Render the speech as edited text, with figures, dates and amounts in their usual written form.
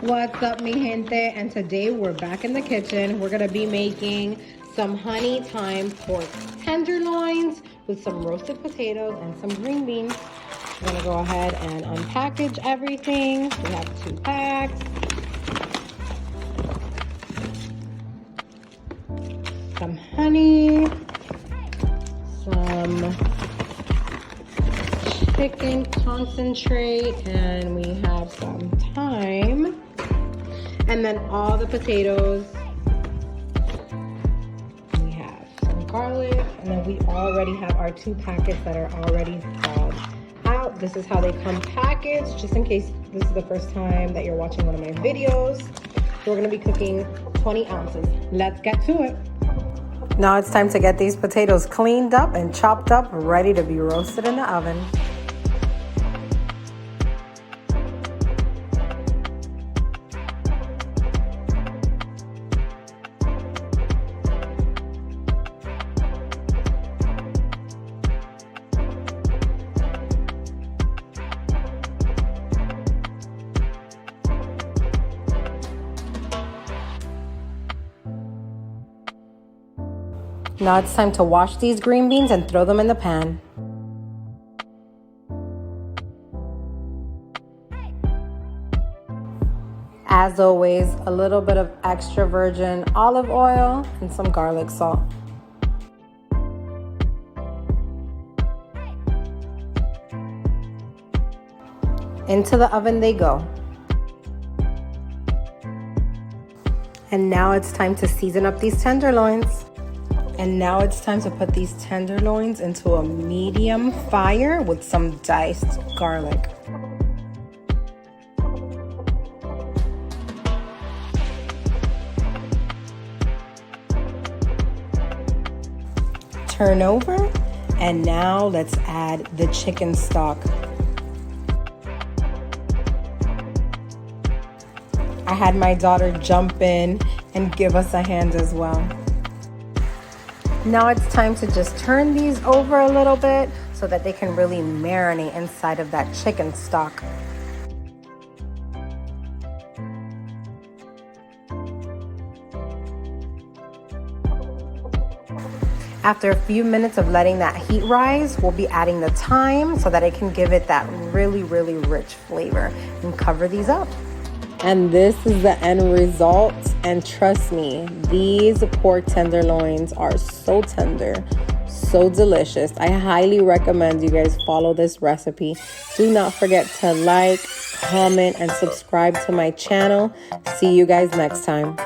What's up, mi gente? And today we're back in the kitchen. We're gonna be making some honey thyme pork tenderloins with some roasted potatoes and some green beans. I'm gonna go ahead and unpackage everything. We have 2 packs. Some honey, some chicken concentrate, and we have some thyme, and then all the potatoes. We have some garlic, and then we already have our 2 packets that are already thawed out. This is how they come packaged, just in case this is the first time that you're watching one of my videos. So we're gonna be cooking 20 ounces. Let's get to it. Now it's time to get these potatoes cleaned up and chopped up, ready to be roasted in the oven. Now it's time to wash these green beans and throw them in the pan. As always, a little bit of extra virgin olive oil and some garlic salt. Into the oven they go. And now it's time to season up these tenderloins. And now it's time to put these tenderloins into a medium fire with some diced garlic. Turn over, and now let's add the chicken stock. I had my daughter jump in and give us a hand as well. Now it's time to just turn these over a little bit so that they can really marinate inside of that chicken stock. After a few minutes of letting that heat rise, we'll be adding the thyme so that it can give it that really, really rich flavor, and cover these up. And this is the end result, and trust me, these pork tenderloins are so tender, so delicious. I highly recommend you guys follow this recipe. Do not forget to like, comment, and subscribe to my channel. See you guys next time.